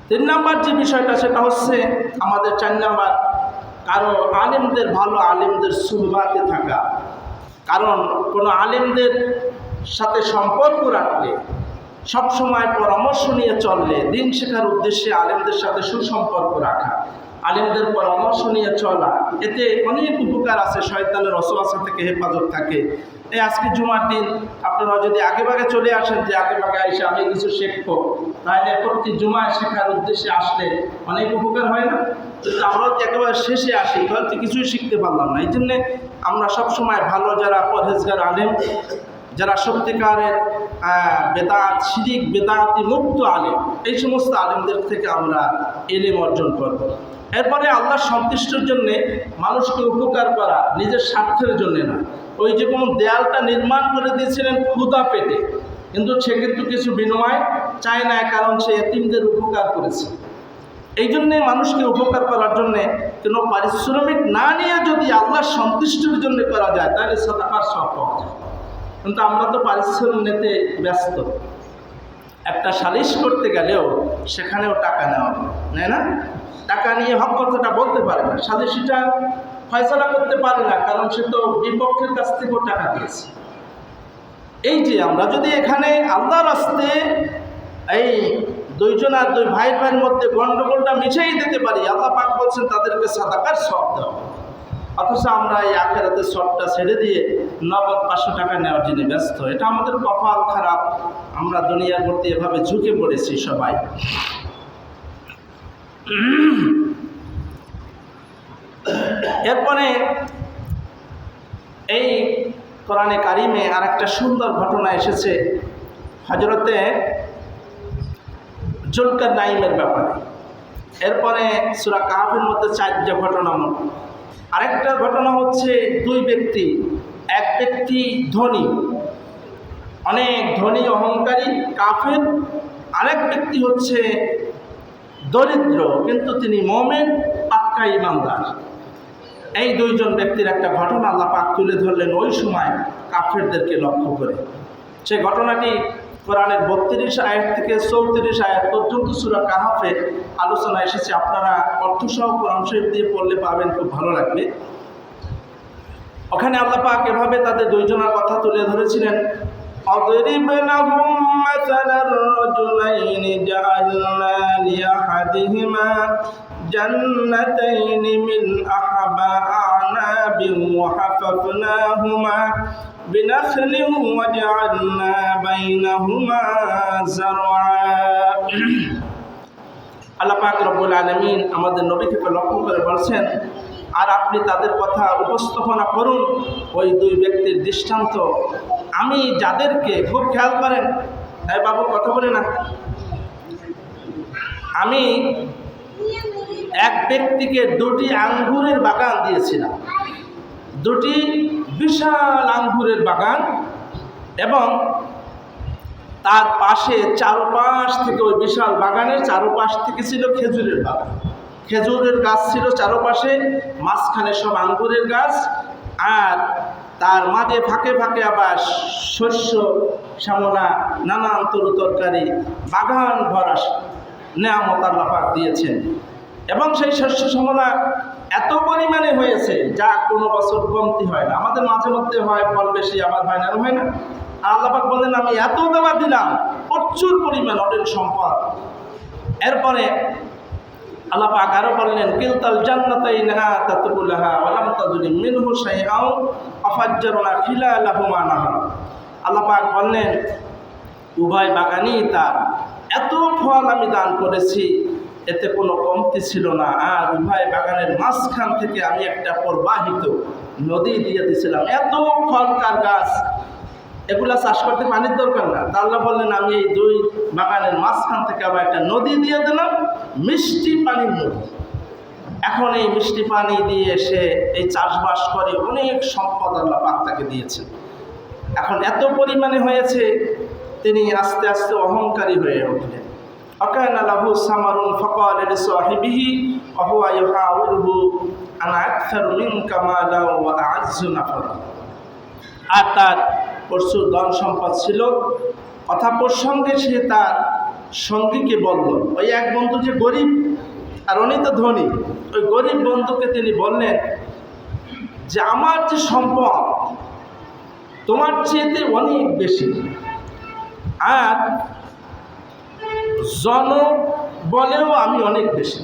Speaker 1: 3 নম্বর যে বিষয়টা সেটা হচ্ছে আমাদের 4 নম্বর, কারণ আলেমদের ভালো আলেমদের সুহবাতে থাকা। কারণ কোনো আলেমদের সাথে সম্পর্ক রাখলে, সবসময় পরামর্শ নিয়ে চললে, দিন শেখার উদ্দেশ্যে আলেমদের সাথে সুসম্পর্ক রাখা, আলেমদের পরামর্শ নিয়ে চলা, এতে অনেক উপকার আছে। শয়তানের ওয়াসওয়াসা থেকে হেফাজত থাকে। এই আজকে জুমার দিন আপনারা যদি আগে ভাগে চলে আসেন যে আগে ভাগে এসে আমি কিছু শিখবো, তাহলে প্রতি জুমায় শেখার উদ্দেশ্যে আসলে অনেক উপকার হয় না? কিন্তু আমরা একেবারে শেষে আসি, তাহলে কিছুই শিখতে পারলাম না। এই জন্যে আমরা সবসময় ভালো যারা পরহেজগার আলেম, যারা সত্যিকারের বেদাত, শিরিক, বেদাতি মুক্ত আলেম, এই সমস্ত আলেমদের থেকে আমরা ইলম অর্জন করব। এরপরে আল্লাহর সন্তুষ্টির জন্যে মানুষকে উপকার করা, নিজের স্বার্থের জন্যে না। ওই যে কোনো দেয়ালটা নির্মাণ করে দিয়েছিলেন ক্ষুধা পেটে, কিন্তু সে কিন্তু কিছু বিনিময় চায় না, কারণ সে এতিমদের উপকার করেছে। এই জন্যে মানুষকে উপকার করার জন্যে কোনো পারিশ্রমিক না নিয়ে যদি আল্লাহর সন্তুষ্টির জন্য করা যায়, তাহলে সাদাকার সব পাওয়া যায়। কিন্তু আমরা তো পারিশ্রমিক নিতে ব্যস্ত। একটা সালিশ করতে গেলেও সেখানেও টাকা নেওয়া নেয় না, টাকা নিয়ে হক কথাটা বলতে পারে না, সালিশিটা ফয়সালা করতে পারে না, কারণ সে তো বিপক্ষের কাছ থেকেও টাকা দিয়েছে। এই যে আমরা যদি এখানে আল্লাহর রাস্তে এই 2 জন আর 2 ভাইয়ের মধ্যে গন্ডগোলটা মিশিয়ে দিতে পারি, আল্লাহ পাক বলছেন তাদেরকে সাদাকার সওয়াব দেওয়া। অথচ আমরা এই আখেরাতের সবটা ছেড়ে দিয়ে নগদ 500 টাকা নেওয়ার জন্য ব্যস্ত। এটা আমাদের কপাল খারাপ, আমরা দুনিয়ার প্রতি এভাবে ঝুঁকে পড়েছি সবাই। এরপরে এই কোরআনে কারিমে আর একটা সুন্দর ঘটনা এসেছে হযরতে যুলকারনাইনের ব্যাপারে। এরপরে সূরা কাহফের মধ্যে 4টা ঘটনা। আরেকটা ঘটনা হচ্ছে 2 ব্যক্তি, এক ব্যক্তি ধনী, অনেক ধনী অহংকারী কাফের, আরেক ব্যক্তি হচ্ছে দরিদ্র কিন্তু তিনি মুমিন পাক্কা ঈমানদার। এই 2 জন ব্যক্তির একটা ঘটনা আল্লাহ পাক তুলে ধরলেন ওই সময় কাফেরদেরকে লক্ষ্য করে। সেই ঘটনাটি কোরআনের 32 আয়াত থেকে 34 আয়াত পর্যন্ত সূরা কাহফে আলোচনা এসেছে। আপনারা অর্থসহ কোরআন শরীফ দিয়ে পড়লে পাবেন, খুব ভালো লাগবে। ওখানে আল্লাহ পাক এভাবে তাদের 2 জনের কথা তুলে ধরেছিলেন, أضرب لهم مثل الرجلين جعلنا لأحدهما جنتين من أعناب وحففناهما بنخل وجعلنا بينهما زرعا। আল্লাহ পাক রব্বুল আলামিন আমাদের নবীকে লক্ষ্য করে বলছেন, আর আপনি তাদের কথা উপস্থাপনা করুন ওই 2 ব্যক্তির দৃষ্টান্ত। আমি যাদেরকে, খুব খেয়াল করেন, হ্যাঁ বাবু কথা বলে না, আমি এক ব্যক্তিকে 2টি আঙ্গুরের বাগান দিয়েছিলাম, 2টি বিশাল আঙ্গুরের বাগান, এবং তার পাশে চারপাশ থেকে, ওই বিশাল বাগানের চারপাশ থেকে ছিল খেজুরের বাগান। খেজুরের গাছ ছিল চারপাশে, মাঝখানে সব আঙ্গুরের গাছ, আর তার মাঝে ফাঁকে ফাঁকে আবার শস্য শ্যামলা নানান তরু তরকারি বাগান ভরা নেয়ামত আল্লাহ পাক দিয়েছেন। এবং সেই শস্য শ্যামলা এত পরিমাণে হয়েছে যা কোনো বছর কমতি হয় না। আমাদের মাঝে মধ্যে হয় ফল বেশি, আবার হয় না, হয় না। আল্লাহ পাক বলেন আমি এত দেওয়া দিলাম, প্রচুর পরিমাণ অঢেল সম্পদ। এরপরে আল্লাহ পাক আরো বললেন, কিলতাল জান্নাতাইনি আতাতুকুলাহা ওয়া লাম তাযলিম মিনহু শাইআন আফাজ্জারনা খিলালাহুমা নাহার। আল্লাহ পাক বললেন উভয় বাগানই তার এত ফল আমি দান করেছি, এতে কোনো কমতি ছিল না। আর উভয় বাগানের মাঝখান থেকে আমি একটা প্রবাহিত নদী দিয়ে দিয়েছিলাম। এত ফলকার গাছ, এগুলা চাষ করতে পানির দরকার না। তা আল্লাহ বললেন আমি এই 2 বাগানের মাঝখান থেকে আবার একটা নদী দিয়ে দিলাম, মিষ্টি পানির নদী। এখন এই মিষ্টি পানি দিয়ে সে এই চাষবাস করে অনেক সম্পদ আল্লাহ পাক তাকে দিয়েছেন। এখন এত পরিমাণে হয়েছে, তিনি আস্তে আস্তে অহংকারী হয়ে উঠলেন। অকানা লাহু সামারুন ফাকালা লিসাহিবিহি ওয়া হুয়া ইউহাউরুহু আনা আকসারু মিনকা মালান ওয়া আ'আজ্জু নাফারা। আর তার প্রচুর ধন সম্পদ ছিল। কথা প্রসঙ্গে সে তার সঙ্গীকে বলল, ওই এক বন্ধু যে গরিব আর উনি তো ধনী, ওই গরিব বন্ধুকে তিনি বললেন যে আমার যে সম্পদ তোমার চেয়েতে অনেক বেশি, আর জন বলেও আমি অনেক বেশি।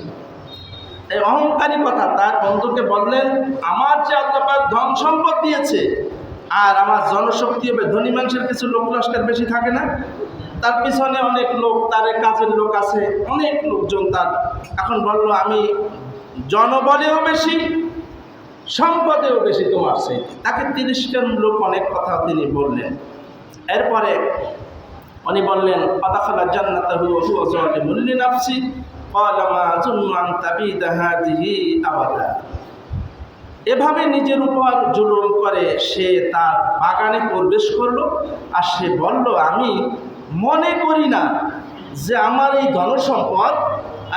Speaker 1: এই অহংকারী কথা তার বন্ধুকে বললেন, আমার যে আল্লাহ পাক ধন সম্পদ দিয়েছে আর আমার জনশক্তি হবে, ধনী মানুষের কিছু লোক লস্কর বেশি থাকে না, তার পিছনে অনেক লোক, তার কাজের লোক আছে, অনেক লোকজন তার। এখন বলল আমি জনবলেও বেশি, সম্পদেও বেশি তোমার সেই। তাকে 30 জন লোক অনেক কথা তিনি বললেন। এরপরে উনি বললেন আদাখালা জান্নাতাহু ওয়া হুয়া যালিমুন লিনাফসি ক্বালা মা আযুন্নু আন তাবিদা হাযিহি আবাদা। এভাবে নিজের উপর জুলুম করে সে তার বাগানে প্রবেশ করলো, আর সে বলল আমি মনে করি না যে আমার এই ধনসম্পদ,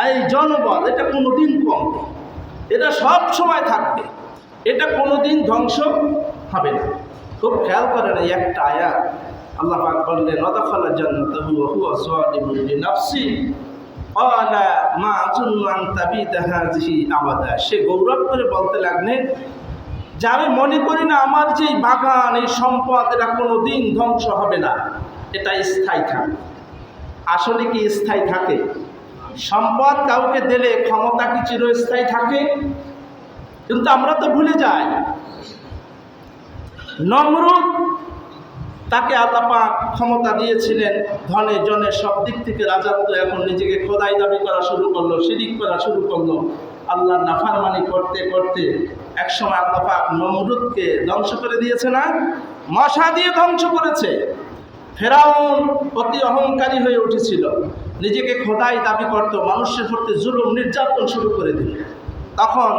Speaker 1: এই জনবল, এটা কোনোদিন কমবে, এটা সব সময় থাকবে, এটা কোনোদিন ধ্বংস হবে না। খুব খেয়াল করেন এই একটা আয়াত। আল্লাহ পাক বললেন ওয়াদাখালা জান্নাতাহু ওয়া হুয়া যালিমুন লিনাফসি ক্বালা মা আযুন্নু আন তাবিদা হাযিহি আবাদা। সে গৌরব করে বলতে লাগলেন যে আমি মনে করি না আমার যে বাগান, এই সম্পদ, এটা কোনোদিন ধ্বংস হবে না, এটা স্থায়ী থাকবে। আসলে কি স্থায়ী থাকে? সম্পদ কাউকে দিলে ক্ষমতা কি চিরস্থায়ী থাকে? কিন্তু আমরা তো ভুলে যাই নমরুদ তাকে আল্লাহ পাক ক্ষমতা দিয়েছিলেন, ধনে জনে সব দিক থেকে রাজত্ব, এখন নিজেকে খোদাই দাবি করা শুরু করলো, শিরিক করা শুরু করলো, আল্লাহর নাফরমানি করতে করতে একসময় আল্লাহ পাক নমরুদকে ধ্বংস করে দিয়েছে না, মশা দিয়ে ধ্বংস করেছে। ফেরাউন অতি অহংকারী হয়ে উঠেছিল, নিজেকে খোদাই দাবি করত, মানুষের প্রতি জুলুম নির্যাতন শুরু করে দিল। তখন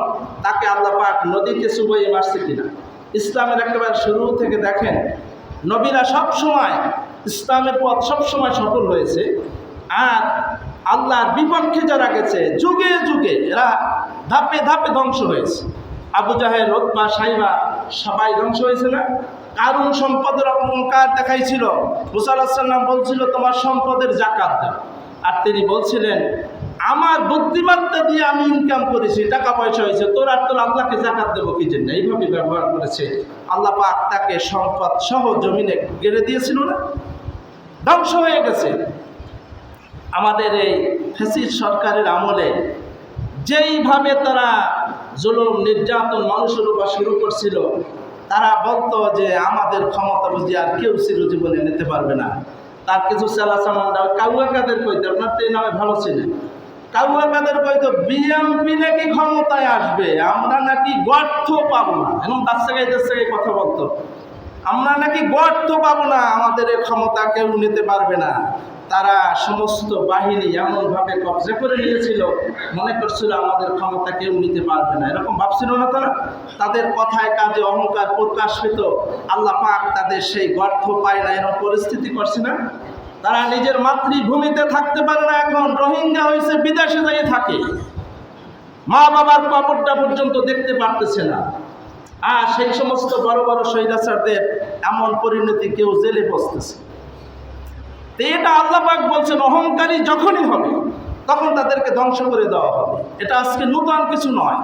Speaker 1: তাকে আল্লাহ পাক নদীতে চুবইয়ে মারছে কিনা। ইসলামের একেবারে শুরু থেকে দেখেন নবীরা সবসময় ইসলামের পথ সবসময় সফল হয়েছে, আর আল্লাহর বিপক্ষে যারা গেছে যুগে যুগে এরা ধাপে ধাপে ধ্বংস হয়েছে। আবু জাহেল, উতবা, সাইবা সবাই ধ্বংস হয়েছে না। কারুন সম্পদের অহংকার দেখাইছিল, মুসা আলাইহিস সালাম বলছিল তোমার সম্পদের যাকাত দাও, আর তিনি বলছিলেন আমার বুদ্ধিমত্তা দিয়ে আমি ইনকাম করেছি, টাকা পয়সা হয়েছে, তোর আল্লাহকে যাকাত দেবো কি জন্য, এইভাবে ব্যবহার করেছে। আল্লাহ পাক তাকে সম্পদ সহ জমিনে গেড়ে দিয়েছিল না, ধ্বংস হয়ে গেছে। আমাদের এই ফ্যাসিস্ট সরকারের আমলে যেইভাবে তারা জুলুম নির্যাতন মানুষের উপর শুরু করছিল, তারা বলতো যে আমাদের ক্ষমতা বুঝি আর কেউ চিরজীবনে নিতে পারবে না। তার কিছু চেলা চামান্ডা কাউয়া কাদের কইতে, আপনার তো এই নামে ভালো ছিলেন, কাউয়া কাদের কইতো বিএমপি নাকি ক্ষমতায় আসবে, আমরা নাকি গর্থ পাবো না, এবং তার থেকে কথা বলতো আমরা নাকি গর্থ পাবো না, আমাদের এই ক্ষমতা কেউ নিতে পারবে না। তারা সমস্ত বাহিনী এমনভাবে কবজা করে নিয়েছিল, মনে করছিল আমাদের ক্ষমতা কেউ নিতে পারবে না, এরকম ভাবছিল না তারা। তাদের কথায় কাজে অহংকার প্রকাশ পেত, আল্লাহ পাক তাদের সেই গর্থ পায় না, এরকম পরিস্থিতি করছে না। তারা নিজের মাতৃভূমিতে থাকতে পারে না, এখন রোহিঙ্গা হয়েছে, বিদেশে যাই থাকে, মা বাবার কবরটা পর্যন্ত দেখতে পারতেছে না। আর সেই সমস্ত বড় বড় স্বৈরাচারদের এমন পরিণতি, কেউ জেলে বসতেছে। এটা আল্লাহ পাক বলছেন অহংকারী যখনই হবে তখন তাদেরকে ধ্বংস করে দেওয়া হবে, এটা আজকে নতুন কিছু নয়।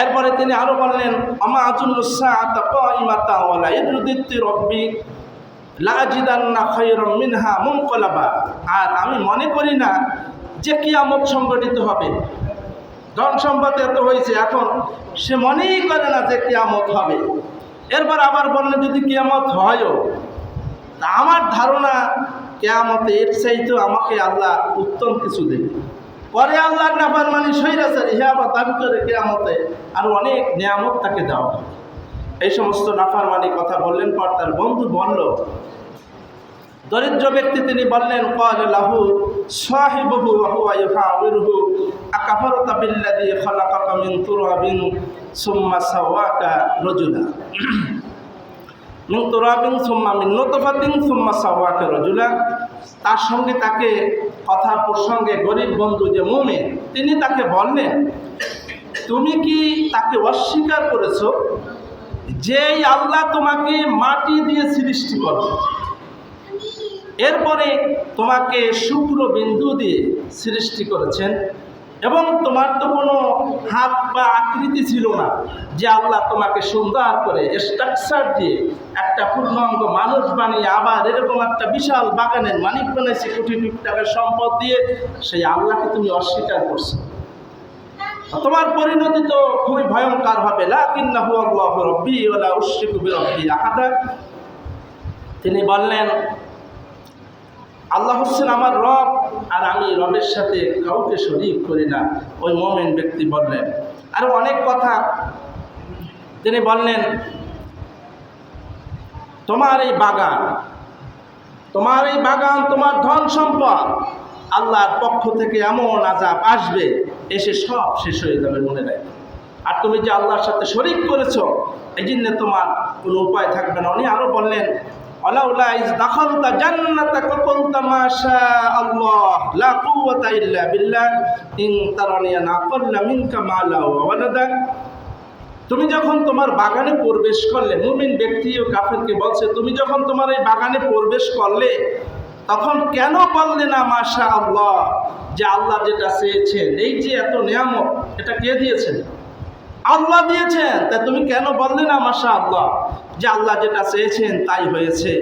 Speaker 1: এরপরে তিনি আরো বললেন আমা আজুল্লুস সাআতা কাইমাতা ওয়ালা ইয়ারুদিত্তি রব্বি লাজিদান্না খায়রাম মিনহা মুনকালাবা, আর আমি মনে করি না যে কিয়ামত সংঘটিত হবে। ধন সম্পদ এত হয়েছে, এখন সে মনেই করে না যে কিয়ামত হবে। এরপর আবার বললেন যদি কিয়ামত হয়ও, তা আমার ধারণা কিয়ামতে এর চাইতে আমাকে আল্লাহ উত্তম কিছু দেবে। পরে আল্লাহর নাফরমানি স্বৈরাচার ইহা বা দাবি করে কিয়ামতে আরো অনেক নিয়ামত তাকে দেওয়া হবে। এই সমস্ত নাফরমানি কথা বললেন পর তার বন্ধু বলল, দরিদ্র ব্যক্তি তিনি বললেন ক্বালা লাহু সাহিবুহু ওয়া হুয়া ইউহাউরুহু আকাফারতা বিল্লাযী খালাকাকা মিন তুরাবিন সুম্মা সাওয়াকা রাজুলা মিন তুরাবিন সুম্মা মিন নুতফাতিন সুম্মা সাওয়াকা রাজুলা। তার সঙ্গে তাকে কথার প্রসঙ্গে গরিব বন্ধু যে মুমিন, তিনি তাকে বললেন তুমি কি তাকে অস্বীকার করেছো যেই আল্লাহ তোমাকে মাটি দিয়ে সৃষ্টি করবে, এরপরে তোমাকে শুক্র বিন্দু দিয়ে সৃষ্টি করেছেন, এবং তোমার তো কোনো হাত বা আকৃতি ছিল না, যে আল্লাহ তোমাকে সুন্দর করে স্ট্রাকচার দিয়ে একটা পূর্ণাঙ্গ মানুষ বানিয়ে আবার এরকম একটা বিশাল বাগানের মালিক বানাইছে, কোটি কোটি টাকার সম্পদ দিয়ে, সেই আল্লাহকে তুমি অস্বীকার করছো, তোমার পরিণতি তো খুবই ভয়ঙ্কর হবে। লাকিন্নাহু আল্লাহু রাব্বি ওয়া লা উশরিকু বিরাব্বি আহাদা। তিনি বললেন আল্লাহ হচ্ছেন আমার রব, আর আমি রবের সাথে কাউকে শরীক করি না। ওই মুমিন ব্যক্তি বললেন আরো অনেক কথা। তিনি বললেন তোমার এই বাগান, তোমার ধন সম্পদ, আল্লাহর পক্ষ থেকে এমন আযাব আসবে, এসে সব শেষ হয়ে যাবে, মনে রাখবে। আর তুমি যে আল্লাহর সাথে শরীক করেছো, এই জন্য তোমার কোনো উপায় থাকবে না। উনি আরো বললেন আলাউলা ইজ দাখালতা জান্নাতাকা কুলতা মাশা আল্লাহ লা কুওয়াতা ইল্লা বিল্লাহ ইন তারানি আনা আকাল্লা মিনকা মালা ওয়া ওয়ালাদা। তুমি যখন তোমার বাগানে প্রবেশ করলে, মুমিন ব্যক্তি ও কাফেরকে বলছে তুমি যখন তোমার এই বাগানে প্রবেশ করলে তখন কেন বললে না মাশা আল্লাহ, যে আল্লাহ যেটা চেয়েছেন, এই যে এত নিয়ামত এটা কে দিয়েছেন? আল্লাহ দিয়েছেন। তা তুমি কেন বললে না মাশা আল্লাহ, যে আল্লাহ যেটা চেয়েছেন তাই হয়েছে,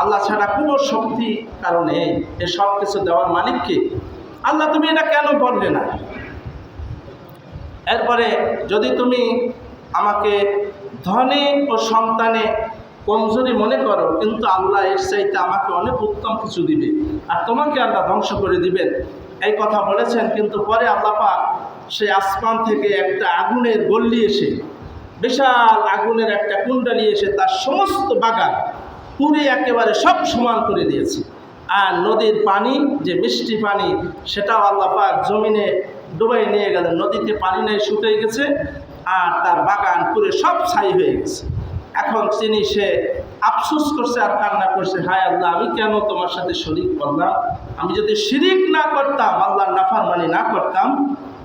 Speaker 1: আল্লাহ ছাড়া কোনো শক্তি কারণে এই সব কিছু দেওয়ার মালিককে, আল্লাহ তুমি এটা কেন বললে না? এরপরে যদি তুমি আমাকে ধনে ও সন্তানে কমজোরি মনে করো, কিন্তু আল্লাহ এর চাইতে আমাকে অনেক উত্তম কিছু দিবে, আর তোমাকে আল্লাহ ধ্বংস করে দিবেন, এই কথা বলেছেন। কিন্তু পরে আল্লাহ পাক সেই আসমান থেকে একটা আগুনের গল্লি এসে, বিশাল আগুনের একটা কুণ্ডলী এসে তার সমস্ত বাগান পুরে একেবারে সব সমান করে দিয়েছে। আর নদীর পানি যে মিষ্টি পানি, সেটাও আল্লাহ পাক জমিনে ডুবাই নিয়ে গেলেন। নদীতে পানি নেই, শুকিয়ে গেছে, আর তার বাগান পুরে সব ছাই হয়ে গেছে। এখন তিনি সে আফসোস করছে আর কান্না করছে, হায় আল্লাহ, আমি কেন তোমার সাথে শরীক করলাম? আমি যদি শিরিক না করতাম, আল্লাহর নাফরমানি না করতাম,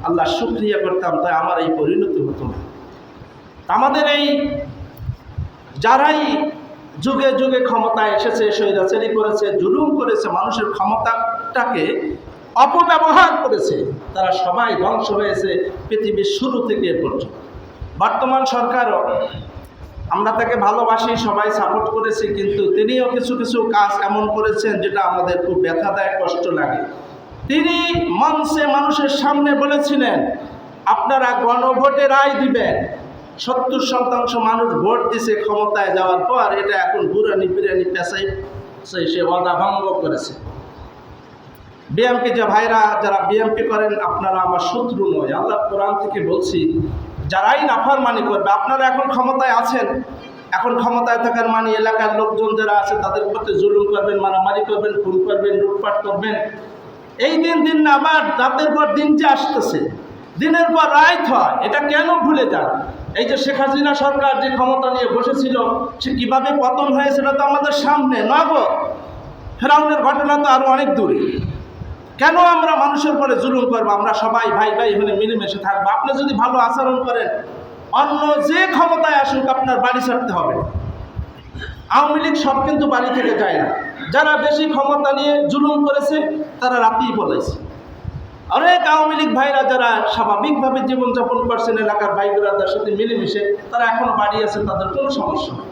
Speaker 1: আল্লাহর শুকরিয়া করতাম, তাই আমার এই পরিণতি হতো না। আমাদের এই যারাই যুগে যুগে ক্ষমতায় এসেছে, স্বৈরাচারী করেছে, জুলুম করেছে, মানুষের ক্ষমতাটাকে অপব্যবহার করেছে, তারা সবাই ধ্বংস হয়েছে পৃথিবীর শুরু থেকে এ পর্যন্ত। বর্তমান সরকারও, আমরা তাকে ভালোবাসি, সবাই সাপোর্ট করেছি, কিন্তু তিনিও কিছু কিছু কাজ এমন করেছেন যেটা আমাদের খুব ব্যথা দেয়, কষ্ট লাগে। তিনি মঞ্চে মানুষের সামনে বলেছিলেন, আপনারা গণভোটে রায় দিবেন। 70% মানুষ ভোট দিছে ক্ষমতায় যাওয়ার পর, এটা এখন বুড়ানি বিরানি পেশাই সে ওয়াদা ভঙ্গ করেছে। বিএমপি যে ভাইরা, যারা বিএমপি করেন, আপনারা আমার শত্রু নয়। আল্লাহ কোরআন থেকে বলছি, যারাই নাফরমানি করবে, আপনারা এখন ক্ষমতায় আছেন, এখন ক্ষমতায় থাকার মানে এলাকার লোকজন যারা আছে তাদের প্রতি জুলুম করবেন, মারামারি করবেন, খুন করবেন, লুটপাট করবেন। এই দিন না, আবার রাতের পর দিন যে আসতেছে, দিনের পর রাত হয়, এটা কেন ভুলে যান? এই যে শেখ হাসিনা সরকার যে ক্ষমতা নিয়ে বসেছিল, সে কিভাবে পতন হয়েছিল তো আমাদের সামনে নগদ। ফেরাউনের ঘটনা তো আরো অনেক দূরে। কেন আমরা মানুষের পরে জুলুম করবো? আমরা সবাই ভাই ভাই হলে মিলেমিশে থাকবো। আপনি যদি ভালো আচরণ করেন, অন্য যে ক্ষমতায় আসুক আপনার বাড়ি ছাড়তে হবে। আওয়ামী লীগ সব কিন্তু বাড়ি থেকে যায় না। যারা বেশি ক্ষমতা নিয়ে জুলুম করেছে তারা রাতেই বলেছে। অনেক আওয়ামী লীগ ভাইরা যারা স্বাভাবিকভাবে জীবনযাপন করছেন এলাকার ভাই বোনদের সাথে মিলেমিশে, তারা এখনো বাড়ি আছে, তাদের কোনো সমস্যা নেই।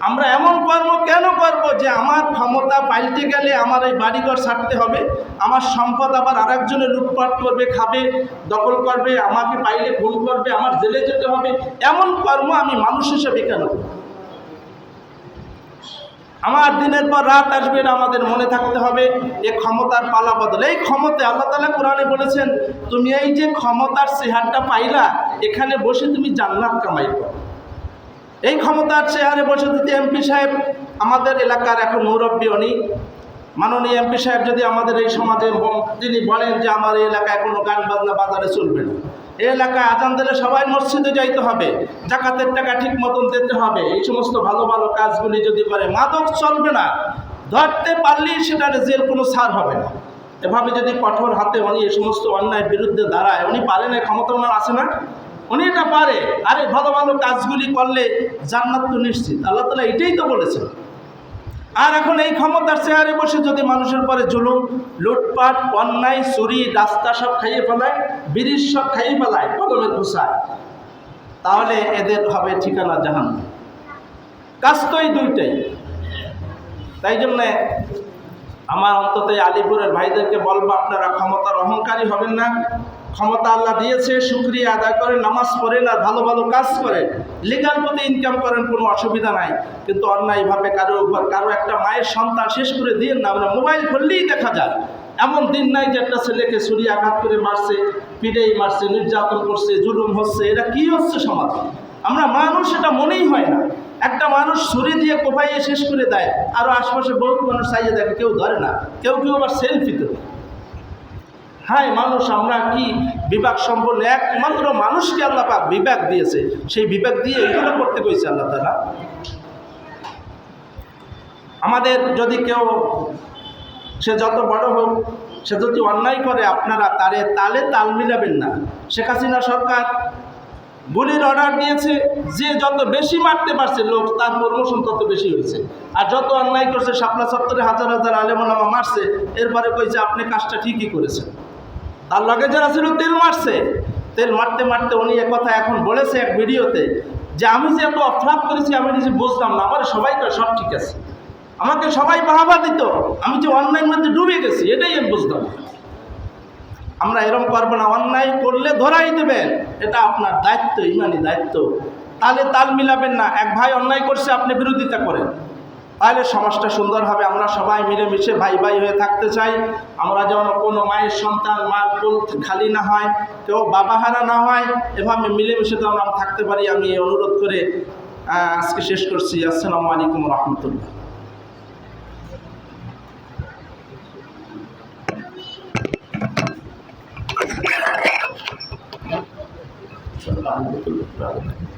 Speaker 1: আমরা এমন কর্ম কেন করব যে আমার ক্ষমতা পাল্টে গেলে আমার এই বাড়িঘর ছাড়তে হবে, আমার সম্পদ আবার আরেকজনে লুটপাট করবে, খাবে, দখল করবে, আমাকে পাইলে খুন করবে, আমার জেলে যেতে হবে? এমন কর্ম আমি মানুষ হিসেবে কেন করব? আমার দিনের পর রাত আসবে, আমাদের মনে থাকতে হবে এ ক্ষমতার পালা বদল। এই ক্ষমতায় আল্লাহ তাআলা কোরআনে বলেছেন, তুমি এই যে ক্ষমতার চেহারটা পাইলা, এখানে বসে তুমি জান্নাত কামাই করো। এই ক্ষমতার চেহারে বসে যদি এমপি সাহেব, আমাদের এলাকার এখন মুরব্বী উনি মাননীয় এমপি সাহেব, যদি আমাদের এই সমাজে তিনি বলেন যে আমার এই এলাকায় কোনো গান বাজনা বাজারে চলবে না, এই এলাকায় আজান দিলে সবাই মসজিদে যাইতে হবে, জাকাতের টাকা ঠিক মতন দিতে হবে, এই সমস্ত ভালো ভালো কাজগুলি যদি করে, মাদক চলবে না, ধরতে পারলেই সেটার জেল কোনো ছাড় হবে না, এভাবে যদি কঠোর হাতে উনি এই সমস্ত অন্যায়ের বিরুদ্ধে দাঁড়ায়, উনি পারেন, ক্ষমতা ওনার আছে না? উনি এটা পারে। আরে ভালো ভালো কাজগুলি করলে জান্নাত তো নিশ্চিত, আল্লাহ তাআলা এটাই তো বলেছেন। আর এখন এই ক্ষমতার চেয়ারে বসে যদি মানুষের পরে জুলুম, লুটপাট, অন্যায়, চুরি, রাস্তা সব খাইয়ে ফেলায়, ব্রিজ সব খাইয়ে ফেলায়, কদমের ঘুষায়, তাহলে এদের হবে ঠিকানা জাহান্নাম। কাজ তো এই দুইটাই। তাই জন্যে আমার অন্তত আলিপুরের ভাইদেরকে বলবো, আপনারা ক্ষমতার অহংকারী হবেন না। ক্ষমতা আল্লাহ দিয়েছে, শুকরিয়া আদায় করেন, নামাজ পড়েন, আর ভালো ভালো কাজ করেন, লিগাল পথে ইনকাম করেন, কোনো অসুবিধা নাই। কিন্তু অন্যায়ভাবে কারো একটা মায়ের সন্তান শেষ করে দিয়েন না। আমরা মোবাইল খুললেই দেখা যায়, এমন দিন নাই যে একটা ছেলেকে ছুরি আঘাত করে মারছে, পিটেই মারছে, নির্যাতন করছে, জুলুম হচ্ছে। এটা কি হচ্ছে সমাজ? আমরা মানুষ, এটা মনেই হয় না। একটা মানুষ ছুরি দিয়ে কোপাইয়ে শেষ করে দেয়, আরও আশপাশে বহুত মানুষ চাইয়ে দেখে, কেউ ধরে না, কেউ আবার সেলফি তোলে। হায় মানুষ, আমরা কি বিবেক সম্পন্ন? একমাত্র মানুষকে আল্লাহ পাক বিবেক দিয়েছে, সেই বিবেক দিয়ে এগুলো করতে কইছে আল্লাহ তাআলা। আমাদের যদি কেউ, সে যত বড় হোক, সে যদি অন্যায় করে, আপনারা তালে তাল মিলাবেন না। শেখ হাসিনা সরকার গুলির অর্ডার দিয়েছে, যে যত বেশি মারতে পারছে লোক, তার প্রমোশন তত বেশি হয়েছে। আর যত অন্যায় করছে, শাপলা চত্বরে হাজার হাজার আলেম ওলামা মারছে, এরপরে কইছে আপনি কাজটা ঠিকই করেছেন। তার লগে যারা ছিল তেল মারছে, তেল মারতে মারতে উনি একথা এখন বলেছে এক ভিডিওতে, যে আমি যে এত অপরাধ করেছি আমি নিজে বুঝতাম না, আমার সবাই কয় সব ঠিক আছে, আমাকে সবাই বাহাবা দিত, আমি যে অন্যায়ের মধ্যে ডুবে গেছি এটাই আমি বুঝতাম। আমরা এরকম করবো না, অন্যায় করলে ধরাই দেবেন, এটা আপনার দায়িত্ব, ইমানি দায়িত্ব। তাহলে তাল মিলাবেন না, এক ভাই অন্যায় করছে আপনি বিরোধিতা করেন, তাহলে সমাজটা সুন্দর হবে। আমরা সবাই মিলেমিশে ভাই ভাই হয়ে থাকতে চাই। আমরা যেন কোনো মায়ের সন্তান, মার কোল খালি না হয়, কেউ বাবা হারা না হয়, এভাবে মিলেমিশে তো আমরা থাকতে পারি। আমি এই অনুরোধ করে আজকে শেষ করছি। আসসালামু আলাইকুম রহমতুল্লাহ।